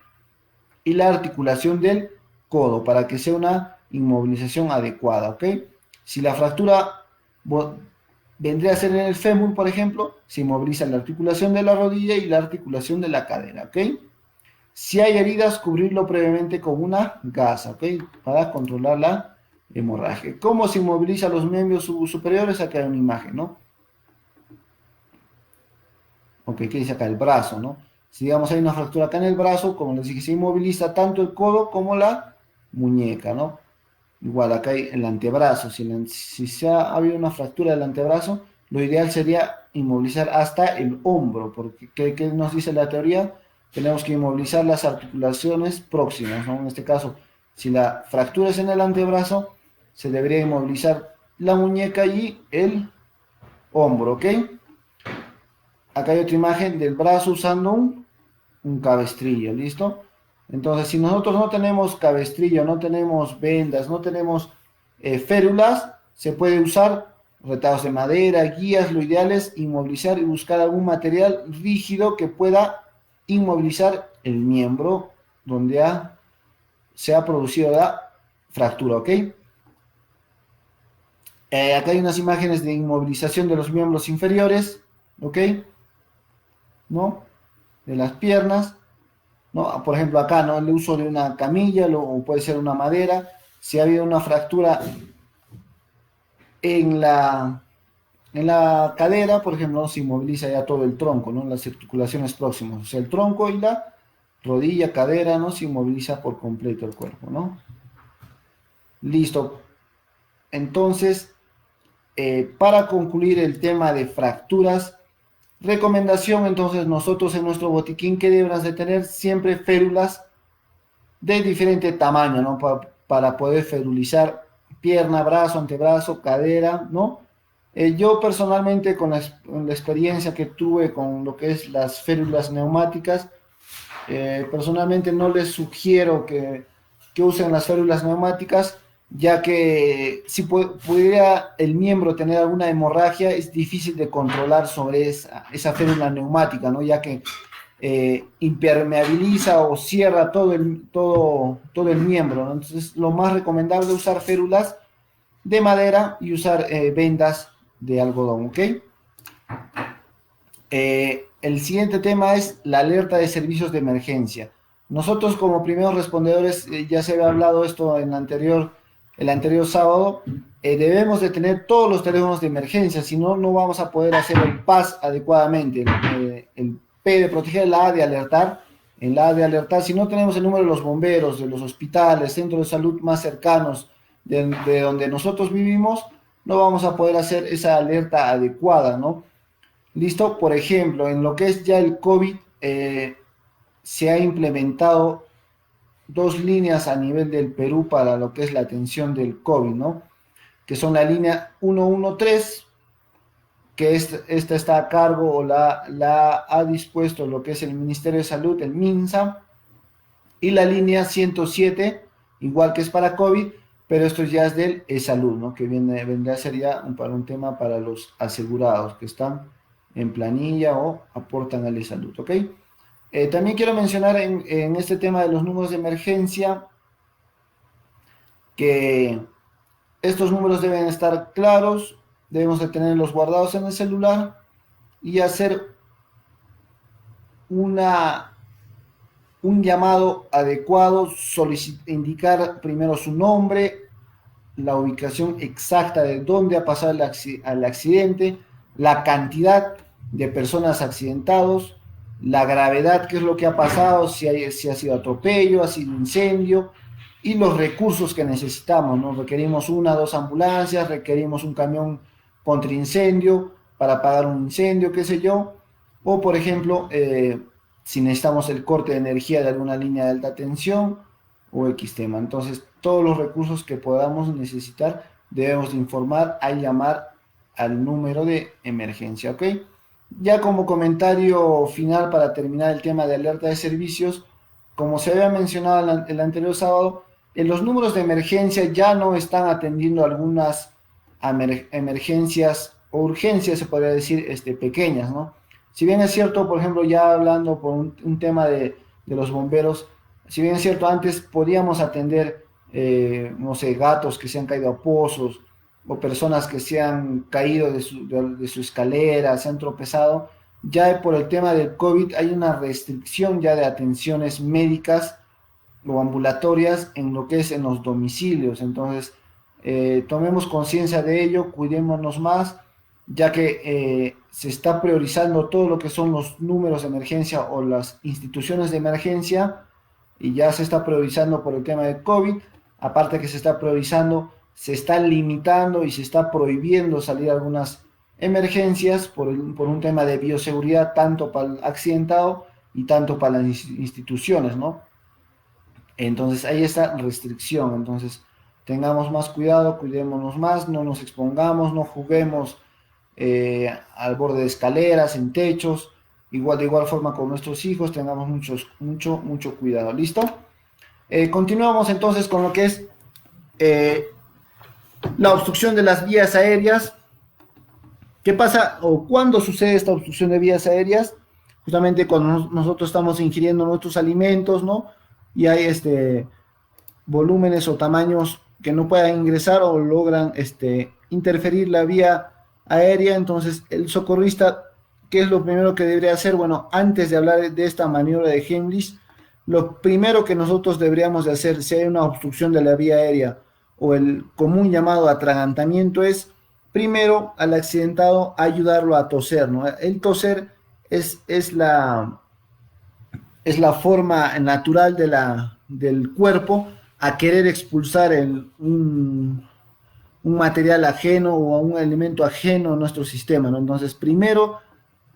y la articulación del codo para que sea una inmovilización adecuada, ¿ok? Si la fractura vendría a ser en el fémur, por ejemplo, se inmoviliza la articulación de la rodilla y la articulación de la cadera, ¿ok? Si hay heridas, cubrirlo previamente con una gasa, ¿ok? Para controlar la hemorragia. ¿Cómo se inmoviliza los miembros superiores? Acá hay una imagen, ¿no? Ok, ¿qué dice acá? El brazo, ¿no? Si digamos hay una fractura acá en el brazo, como les dije, se inmoviliza tanto el codo como la muñeca, ¿no? Igual acá hay el antebrazo. Si se ha habido una fractura del antebrazo, lo ideal sería inmovilizar hasta el hombro, porque ¿qué nos dice la teoría? Tenemos que inmovilizar las articulaciones próximas, ¿no? En este caso, si la fractura es en el antebrazo, se debería inmovilizar la muñeca y el hombro, ¿ok? Acá hay otra imagen del brazo usando un cabestrillo, ¿listo? Entonces, si nosotros no tenemos cabestrillo, no tenemos vendas, no tenemos férulas, se puede usar retados de madera, guías, lo ideal es inmovilizar y buscar algún material rígido que pueda inmovilizar el miembro donde se ha producido la fractura, ¿ok? Acá hay unas imágenes de inmovilización de los miembros inferiores, ¿ok? ¿no? De las piernas, ¿no? Por ejemplo, acá, ¿no? El uso de una camilla o puede ser una madera. Si ha habido una fractura en la cadera, por ejemplo, se inmoviliza ya todo el tronco, ¿no? Las articulaciones próximas, o sea, el tronco y la rodilla, cadera, ¿no? Se inmoviliza por completo el cuerpo, ¿no? Listo. Entonces, para concluir el tema de fracturas, recomendación, entonces, nosotros en nuestro botiquín que debemos de tener siempre férulas de diferente tamaño, ¿no? Para poder ferulizar pierna, brazo, antebrazo, cadera, ¿no? Yo personalmente con la experiencia que tuve con lo que es las férulas neumáticas, personalmente no les sugiero que usen las férulas neumáticas, ya que si pudiera el miembro tener alguna hemorragia, es difícil de controlar sobre esa férula neumática, ¿no? Ya que impermeabiliza o cierra todo el miembro, ¿no? Entonces, lo más recomendable es usar férulas de madera y usar vendas de algodón, ¿ok? El siguiente tema es la alerta de servicios de emergencia. Nosotros como primeros respondedores, ya se había hablado esto en el anterior sábado, debemos de tener todos los teléfonos de emergencia, si no, no vamos a poder hacer el PAS adecuadamente. El P de proteger, la A de alertar. En la A de alertar, si no tenemos el número de los bomberos, de los hospitales, centros de salud más cercanos de donde nosotros vivimos, no vamos a poder hacer esa alerta adecuada, ¿no? Listo, por ejemplo, en lo que es ya el COVID, se ha implementado dos líneas a nivel del Perú para lo que es la atención del COVID, ¿no? Que son la línea 113, que esta está a cargo o la ha dispuesto lo que es el Ministerio de Salud, el MINSA, y la línea 107, igual que es para COVID, pero esto ya es del salud, ¿no? Que vendrá a ser ya para un tema para los asegurados que están en planilla o aportan al salud, ¿ok? También quiero mencionar en este tema de los números de emergencia que estos números deben estar claros, debemos de tenerlos guardados en el celular y hacer una, un llamado adecuado, indicar primero su nombre, la ubicación exacta de dónde ha pasado el accidente, la cantidad de personas accidentados, la gravedad, qué es lo que ha pasado, si ha sido atropello, ha sido incendio, y los recursos que necesitamos, ¿no? Requerimos una, dos ambulancias, requerimos un camión contra incendio para apagar un incendio, qué sé yo, o por ejemplo, si necesitamos el corte de energía de alguna línea de alta tensión o X tema. Entonces, todos los recursos que podamos necesitar debemos de informar al llamar al número de emergencia, ¿ok? Ya como comentario final para terminar el tema de alerta de servicios, como se había mencionado el anterior sábado, en los números de emergencia ya no están atendiendo algunas emergencias o urgencias, se podría decir, pequeñas, ¿no? Si bien es cierto, por ejemplo, ya hablando por un tema de los bomberos, si bien es cierto, antes podíamos atender, no sé, gatos que se han caído a pozos o personas que se han caído de su escalera, se han tropezado, ya por el tema del COVID hay una restricción ya de atenciones médicas o ambulatorias en lo que es en los domicilios. Entonces, tomemos conciencia de ello, cuidémonos más, ya que se está priorizando todo lo que son los números de emergencia o las instituciones de emergencia y ya se está priorizando por el tema de COVID. Aparte que se está priorizando, se está limitando y se está prohibiendo salir algunas emergencias por un tema de bioseguridad, tanto para el accidentado y tanto para las instituciones, ¿no? Entonces hay esta restricción. Entonces tengamos más cuidado, cuidémonos más, no nos expongamos, no juguemos al borde de escaleras, en techos, de igual forma con nuestros hijos, tengamos mucho cuidado. ¿Listo? Continuamos entonces con lo que es eh, la obstrucción de las vías aéreas. ¿Qué pasa o cuándo sucede esta obstrucción de vías aéreas? Justamente cuando nosotros estamos ingiriendo nuestros alimentos, ¿no? Y hay volúmenes o tamaños que no puedan ingresar o logran interferir la vía aérea. Entonces el socorrista ¿qué es lo primero que debería hacer? Bueno, antes de hablar de esta maniobra de Heimlich, lo primero que nosotros deberíamos de hacer, si hay una obstrucción de la vía aérea o el común llamado atragantamiento, es primero al accidentado ayudarlo a toser, ¿no? El toser es la forma natural del cuerpo a querer expulsar un material ajeno o un elemento ajeno a nuestro sistema, ¿no? Entonces, primero,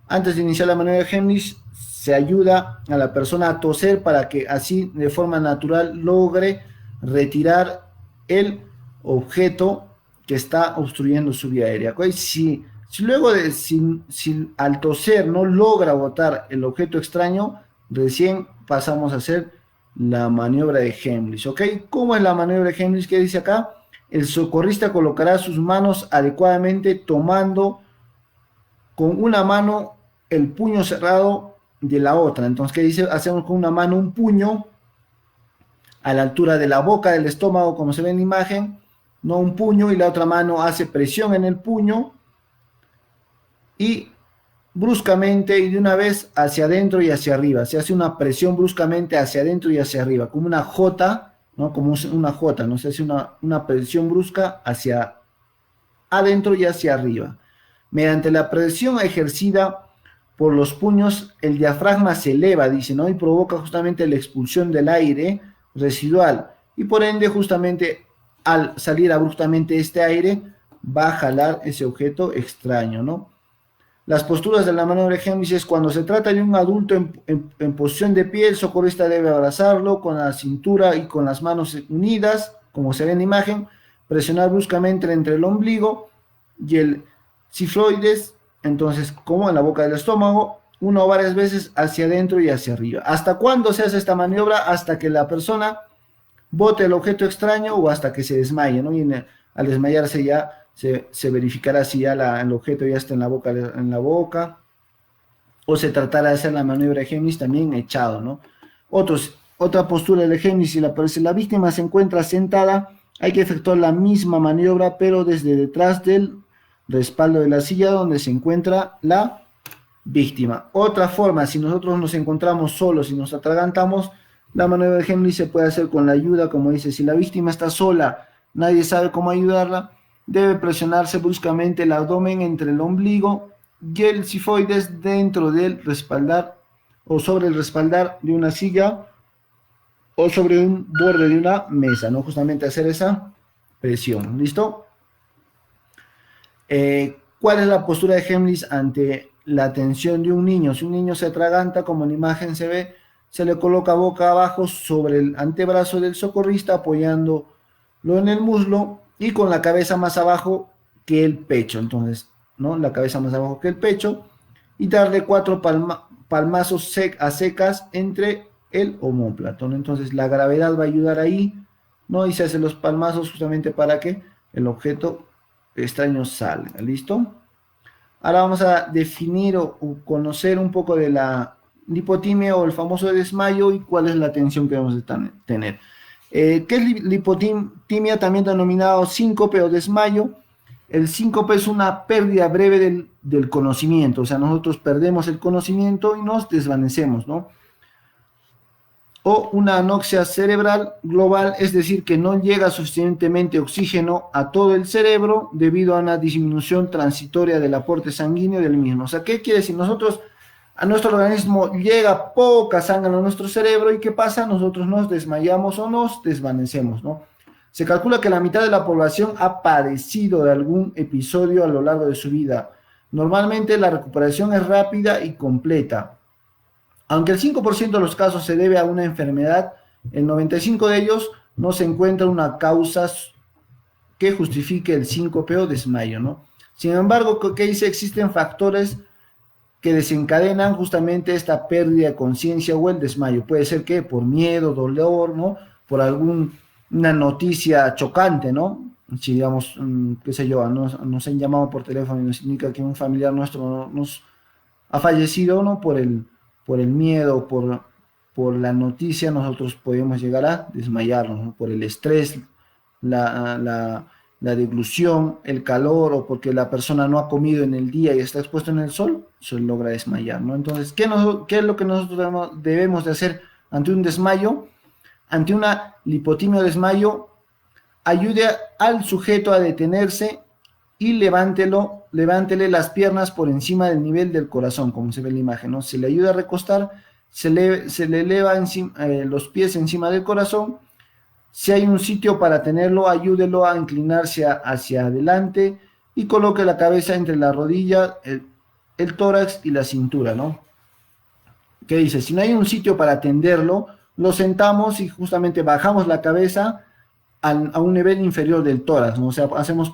antes de iniciar la maniobra de Heimlich, se ayuda a la persona a toser para que así de forma natural logre retirar el objeto que está obstruyendo su vía aérea. ¿Okay? Si luego si al toser no logra botar el objeto extraño, recién pasamos a hacer la maniobra de Heimlich. ¿Ok? ¿Cómo es la maniobra de Heimlich que dice acá? El socorrista colocará sus manos adecuadamente tomando con una mano el puño cerrado de la otra. Entonces, ¿qué dice? Hacemos con una mano un puño a la altura de la boca del estómago, como se ve en la imagen, no un puño, y la otra mano hace presión en el puño y bruscamente y de una vez hacia adentro y hacia arriba. Se hace una presión bruscamente hacia adentro y hacia arriba, como una J, ¿no? Como una J, ¿no? Se hace una presión brusca hacia adentro y hacia arriba. Mediante la presión ejercida por los puños, el diafragma se eleva, dice, ¿no? Y provoca justamente la expulsión del aire residual. Y por ende, justamente al salir abruptamente este aire, va a jalar ese objeto extraño, ¿no? Las posturas de la maniobra de Heimlich es cuando se trata de un adulto en posición de pie, el socorrista debe abrazarlo con la cintura y con las manos unidas, como se ve en la imagen, presionar bruscamente entre el ombligo y el cifroides, entonces como en la boca del estómago, una o varias veces hacia adentro y hacia arriba. ¿Hasta cuándo se hace esta maniobra? Hasta que la persona bote el objeto extraño o hasta que se desmaye, ¿no? Al desmayarse ya se verificará si ya el objeto ya está en la boca, o se tratará de hacer la maniobra de Heimlich también echado, ¿no? Otra postura de Heimlich, si la víctima se encuentra sentada, hay que efectuar la misma maniobra, pero desde detrás del respaldo de la silla donde se encuentra la víctima. Otra forma, si nosotros nos encontramos solos y nos atragantamos, la maniobra de Heimlich se puede hacer con la ayuda, como dice, si la víctima está sola, nadie sabe cómo ayudarla, debe presionarse bruscamente el abdomen entre el ombligo y el cifoides dentro del respaldar o sobre el respaldar de una silla o sobre un borde de una mesa, ¿no? Justamente hacer esa presión, ¿listo? ¿Cuál es la postura de Heimlich ante la tensión de un niño? Si un niño se atraganta, como en la imagen se ve, se le coloca boca abajo sobre el antebrazo del socorrista, apoyándolo en el muslo y con la cabeza más abajo que el pecho. Entonces, ¿no? La cabeza más abajo que el pecho y darle 4 palmazos a secas entre el omóplato, ¿no? Entonces, la gravedad va a ayudar ahí, ¿no? Y se hacen los palmazos justamente para que el objeto extraño salga. ¿Listo? Ahora vamos a definir o conocer un poco de la lipotimia o el famoso desmayo y cuál es la tensión que debemos tener. ¿Qué es lipotimia? También denominado síncope o desmayo. El síncope es una pérdida breve del conocimiento, o sea, nosotros perdemos el conocimiento y nos desvanecemos, ¿no? O una anoxia cerebral global, es decir, que no llega suficientemente oxígeno a todo el cerebro debido a una disminución transitoria del aporte sanguíneo del mismo. O sea, ¿qué quiere decir? A nuestro organismo llega poca sangre a nuestro cerebro y ¿qué pasa? Nosotros nos desmayamos o nos desvanecemos, ¿no? Se calcula que la mitad de la población ha padecido de algún episodio a lo largo de su vida. Normalmente la recuperación es rápida y completa. Aunque el 5% de los casos se debe a una enfermedad, el 95% de ellos no se encuentra una causa que justifique el síncope o desmayo, ¿no? Sin embargo, ¿qué dice? Existen factores que desencadenan justamente esta pérdida de conciencia o el desmayo. Puede ser que por miedo, dolor, ¿no? Por alguna noticia chocante, ¿no? Si digamos, qué sé yo, nos han llamado por teléfono y nos indica que un familiar nuestro nos ha fallecido, ¿no? Por el miedo, por la noticia, nosotros podemos llegar a desmayarnos, ¿no? Por el estrés, la deglución, el calor o porque la persona no ha comido en el día y está expuesto en el sol, se logra desmayar, ¿no? Entonces, ¿qué es lo que nosotros debemos de hacer ante un desmayo? Ante una lipotimia o desmayo, ayude al sujeto a detenerse y levántele las piernas por encima del nivel del corazón, como se ve en la imagen, ¿no? Se le ayuda a recostar, se le eleva los pies encima del corazón. Si hay un sitio para tenerlo, ayúdelo a inclinarse hacia adelante y coloque la cabeza entre la rodilla, el tórax y la cintura, ¿no? ¿Qué dice? Si no hay un sitio para tenderlo, lo sentamos y justamente bajamos la cabeza a un nivel inferior del tórax, ¿no? O sea, hacemos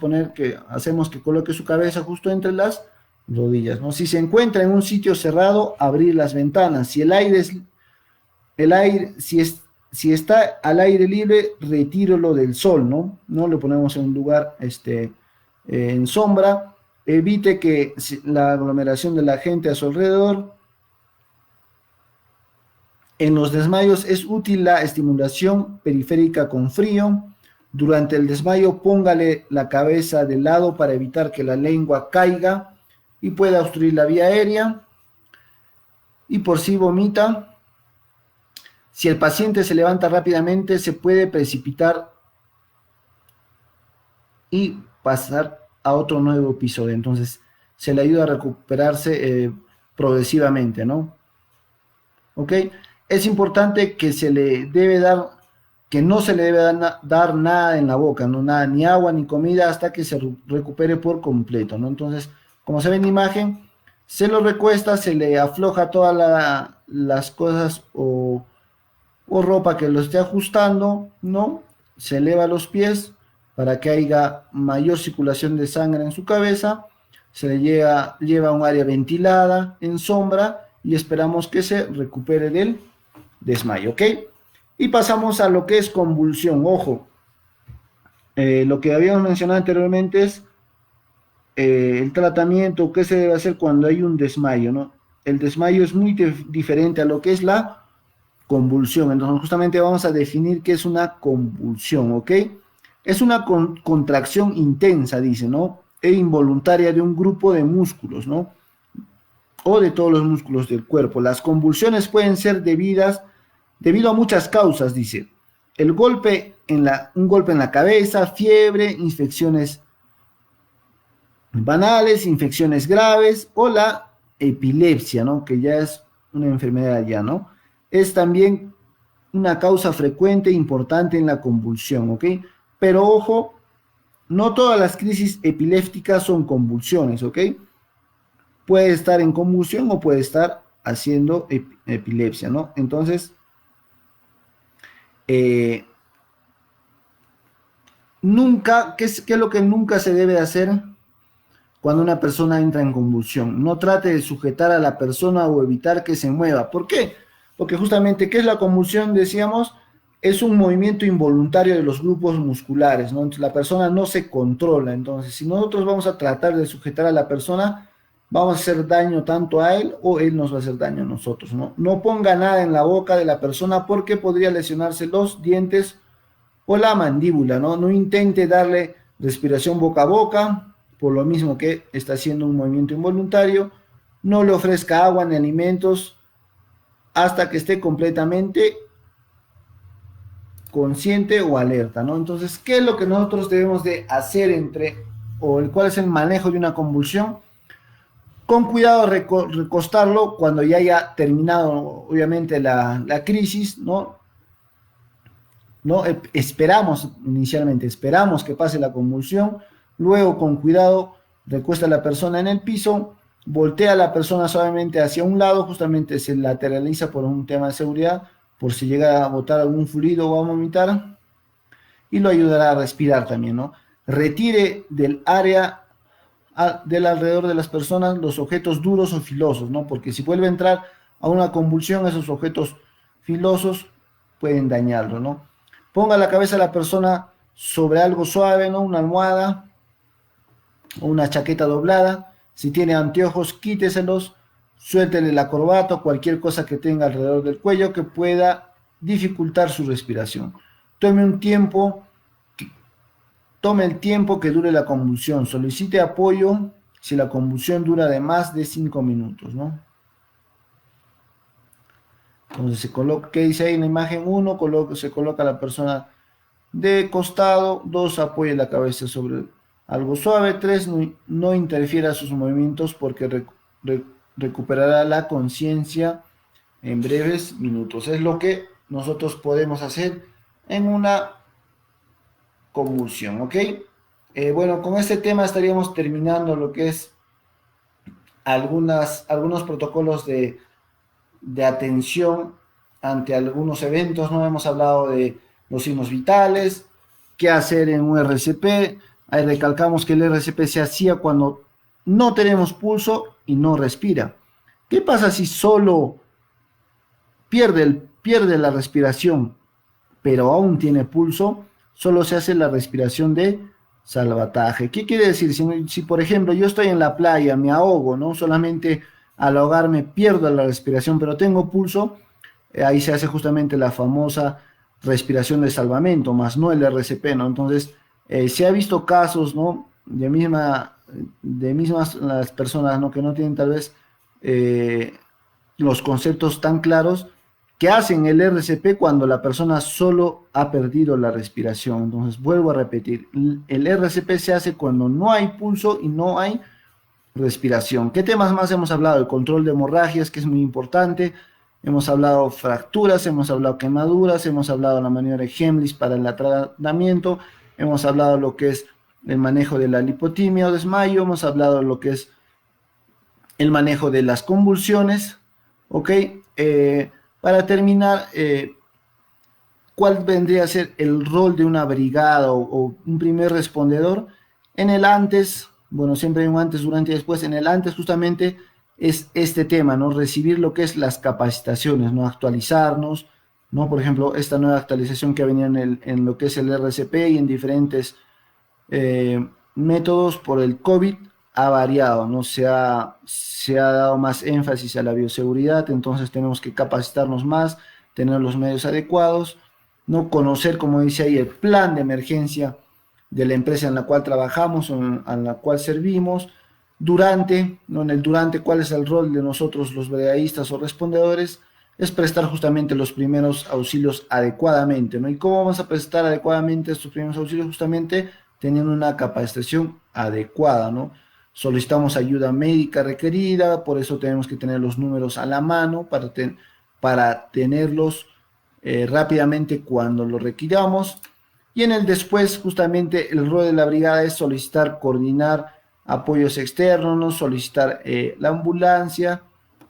que coloque su cabeza justo entre las rodillas, ¿no? Si se encuentra en un sitio cerrado, abrir las ventanas. Si el aire es, el aire, si está al aire libre, retíralo del sol, ¿no? No lo ponemos en un lugar, en sombra. Evite que la aglomeración de la gente a su alrededor. En los desmayos es útil la estimulación periférica con frío. Durante el desmayo póngale la cabeza de lado para evitar que la lengua caiga y pueda obstruir la vía aérea. Y por si vomita, si el paciente se levanta rápidamente, se puede precipitar y pasar a otro nuevo episodio. Entonces, se le ayuda a recuperarse progresivamente, ¿no? ¿Ok? Es importante que que no se le debe dar nada en la boca, ¿no? Nada, ni agua ni comida hasta que se recupere por completo, ¿no? Entonces, como se ve en la imagen, se lo recuesta, se le afloja todas las cosas o ropa que lo esté ajustando, ¿no? Se eleva los pies para que haya mayor circulación de sangre en su cabeza, se le lleva a un área ventilada, en sombra, y esperamos que se recupere del desmayo, ¿ok? Y pasamos a lo que es convulsión. Ojo, lo que habíamos mencionado anteriormente es el tratamiento que se debe hacer cuando hay un desmayo, ¿no? El desmayo es muy diferente a lo que es la convulsión. Entonces, justamente vamos a definir qué es una convulsión, ¿ok? Es una contracción intensa, dice, ¿no? E involuntaria de un grupo de músculos, ¿no? O de todos los músculos del cuerpo. Las convulsiones pueden ser debido a muchas causas, dice. Un golpe en la cabeza, fiebre, infecciones banales, infecciones graves o la epilepsia, ¿no? Que ya es una enfermedad ya, ¿no? Es también una causa frecuente e importante en la convulsión, ¿ok? Pero ojo, no todas las crisis epilépticas son convulsiones, ¿ok? Puede estar en convulsión o puede estar haciendo epilepsia, ¿no? Entonces, ¿qué es lo que nunca se debe hacer cuando una persona entra en convulsión? No trate de sujetar a la persona o evitar que se mueva. ¿Por qué? Porque justamente, ¿qué es la convulsión? Decíamos, es un movimiento involuntario de los grupos musculares, ¿no? Entonces la persona no se controla. Entonces, si nosotros vamos a tratar de sujetar a la persona, vamos a hacer daño tanto a él o él nos va a hacer daño a nosotros, ¿no? No ponga nada en la boca de la persona porque podría lesionarse los dientes o la mandíbula, ¿no? No intente darle respiración boca a boca, por lo mismo que está haciendo un movimiento involuntario. No le ofrezca agua ni alimentos hasta que esté completamente consciente o alerta, ¿no? Entonces, ¿qué es lo que nosotros debemos de hacer cuál es el manejo de una convulsión? Con cuidado recostarlo cuando ya haya terminado, obviamente, la crisis, ¿no? ¿No? Esperamos que pase la convulsión, luego con cuidado recuesta a la persona en el piso, voltea a la persona suavemente hacia un lado, justamente se lateraliza por un tema de seguridad, por si llega a botar algún fluido o a vomitar, y lo ayudará a respirar también, ¿no? Retire del área del alrededor de las personas los objetos duros o filosos, ¿no? Porque si vuelve a entrar a una convulsión, esos objetos filosos pueden dañarlo, ¿no? Ponga la cabeza de la persona sobre algo suave, ¿no? Una almohada o una chaqueta doblada. Si tiene anteojos, quíteselos, suéltele la corbata o cualquier cosa que tenga alrededor del cuello que pueda dificultar su respiración. Tome un tiempo Tome el tiempo que dure la convulsión. Solicite apoyo si la convulsión dura de más de 5 minutos, ¿no? Entonces se coloca, ¿qué dice ahí en la imagen? 1, se coloca la persona de costado. 2, apoye la cabeza sobre algo suave. 3, no interfiera sus movimientos porque recuperará la conciencia en breves minutos. Es lo que nosotros podemos hacer en una convulsión, ¿ok? Bueno, con este tema estaríamos terminando lo que es algunos protocolos de atención ante algunos eventos, ¿no? Hemos hablado de los signos vitales, qué hacer en un RCP. Ahí recalcamos que el RCP se hacía cuando no tenemos pulso y no respira. ¿Qué pasa si solo pierde la respiración, pero aún tiene pulso? Solo se hace la respiración de salvataje. ¿Qué quiere decir? Si por ejemplo yo estoy en la playa, me ahogo, ¿no? Solamente al ahogarme pierdo la respiración, pero tengo pulso, ahí se hace justamente la famosa respiración de salvamento, más no el RCP, ¿no? Entonces, se ha visto casos, ¿no? De mismas las personas, ¿no? Que no tienen tal vez eh, los conceptos tan claros, que hacen el RCP cuando la persona solo ha perdido la respiración. Entonces, vuelvo a repetir, el RCP se hace cuando no hay pulso y no hay respiración. ¿Qué temas más hemos hablado? El control de hemorragias, que es muy importante. Hemos hablado fracturas, hemos hablado quemaduras, hemos hablado la maniobra de Heimlich para el tratamiento, hemos hablado lo que es el manejo de la lipotimia o desmayo, hemos hablado lo que es el manejo de las convulsiones, ¿ok? Para terminar, ¿cuál vendría a ser el rol de una brigada o un primer respondedor? En el antes, bueno, siempre hay un antes, durante y después. En el antes justamente es este tema, ¿no? Recibir lo que es las capacitaciones, ¿no? Actualizarnos, ¿no? Por ejemplo, esta nueva actualización que ha venido en lo que es el RCP y en diferentes métodos por el COVID ha variado, ¿no? Se ha dado más énfasis a la bioseguridad, entonces tenemos que capacitarnos más, tener los medios adecuados, no conocer, como dice ahí, el plan de emergencia de la empresa en la cual trabajamos o en la cual servimos. Durante, ¿no? En el durante, ¿cuál es el rol de nosotros los brigadistas o respondedores? Es prestar justamente los primeros auxilios adecuadamente, ¿no? ¿Y cómo vamos a prestar adecuadamente estos primeros auxilios? Justamente teniendo una capacitación adecuada, ¿no? Solicitamos ayuda médica requerida, por eso tenemos que tener los números a la mano para tenerlos rápidamente cuando lo requiramos. Y en el después, justamente, el rol de la brigada es solicitar, coordinar apoyos externos, ¿no? Solicitar la ambulancia,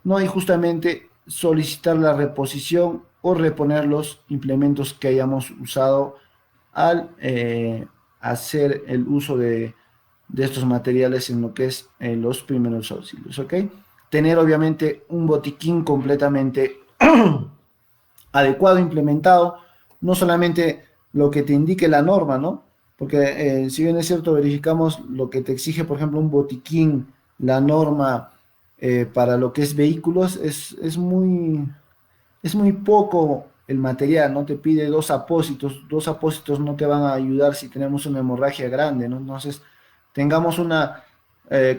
¿no? Y justamente solicitar la reposición o reponer los implementos que hayamos usado al hacer el uso de estos materiales en lo que es los primeros auxilios, ¿ok? Tener obviamente un botiquín completamente adecuado, implementado, no solamente lo que te indique la norma, ¿no? Porque si bien es cierto, verificamos lo que te exige, por ejemplo, un botiquín, la norma para lo que es vehículos, es muy poco el material, ¿no? Te pide dos apósitos no te van a ayudar si tenemos una hemorragia grande, ¿no? Entonces, tengamos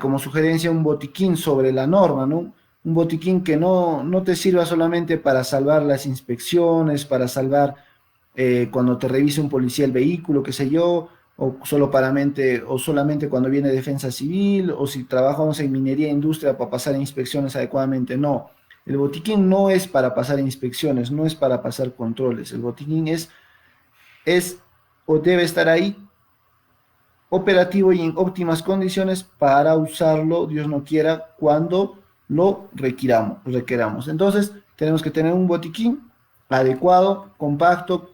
como sugerencia un botiquín sobre la norma, ¿no? Un botiquín que no te sirva solamente para salvar las inspecciones, para salvar cuando te revise un policía el vehículo, qué sé yo, o solamente cuando viene defensa civil, o si trabajamos en minería e industria para pasar inspecciones adecuadamente, no. El botiquín no es para pasar inspecciones, no es para pasar controles. El botiquín es o debe estar ahí operativo y en óptimas condiciones para usarlo, Dios no quiera, cuando lo requeramos. Entonces, tenemos que tener un botiquín adecuado, compacto,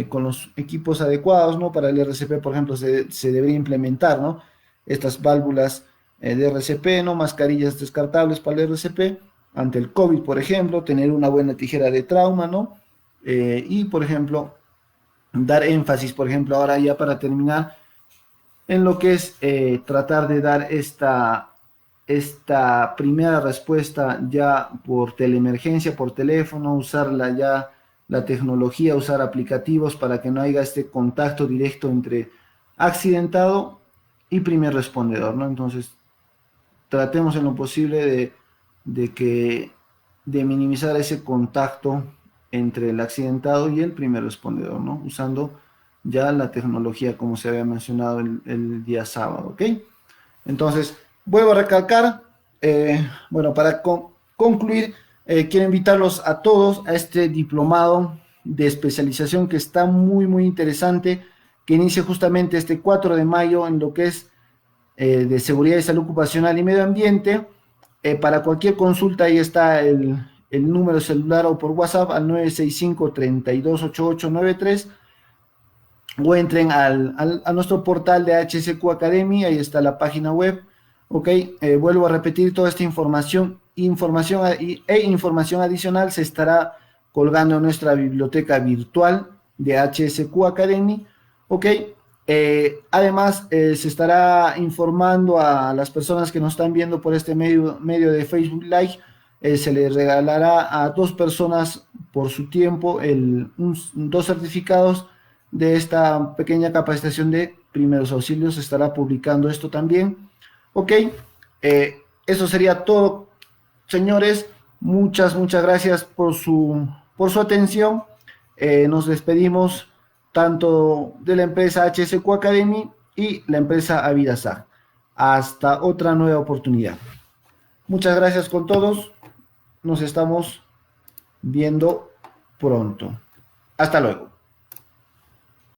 con los equipos adecuados, ¿no? Para el RCP, por ejemplo, se debería implementar, ¿no? Estas válvulas de RCP, ¿no? Mascarillas descartables para el RCP, ante el COVID, por ejemplo, tener una buena tijera de trauma, ¿no? Y, por ejemplo, dar énfasis, por ejemplo, ahora ya para terminar, en lo que es tratar de dar esta primera respuesta ya por teleemergencia, por teléfono, usarla ya la tecnología, usar aplicativos para que no haya este contacto directo entre accidentado y primer respondedor, ¿no? Entonces, tratemos en lo posible de minimizar ese contacto entre el accidentado y el primer respondedor, ¿no? Usando ya la tecnología como se había mencionado el día sábado, ¿ok? Entonces, vuelvo a recalcar, bueno, para concluir, quiero invitarlos a todos a este diplomado de especialización que está muy, muy interesante, que inicia justamente este 4 de mayo en lo que es de seguridad y salud ocupacional y medio ambiente. Para cualquier consulta, ahí está el número celular o por WhatsApp al 965-328893 o entren a nuestro portal de HSQ Academy, ahí está la página web, ok, vuelvo a repetir, toda esta información adicional se estará colgando en nuestra biblioteca virtual de HSQ Academy, ok, además se estará informando a las personas que nos están viendo por este medio de Facebook Live, se les regalará a 2 personas por su tiempo 2 certificados de esta pequeña capacitación de primeros auxilios. Se estará publicando esto también. Ok, eso sería todo, señores. Muchas gracias por su atención. Nos despedimos tanto de la empresa HSQ Academy y la empresa Avidasag. Hasta otra nueva oportunidad. Muchas gracias con todos. Nos estamos viendo pronto. Hasta luego.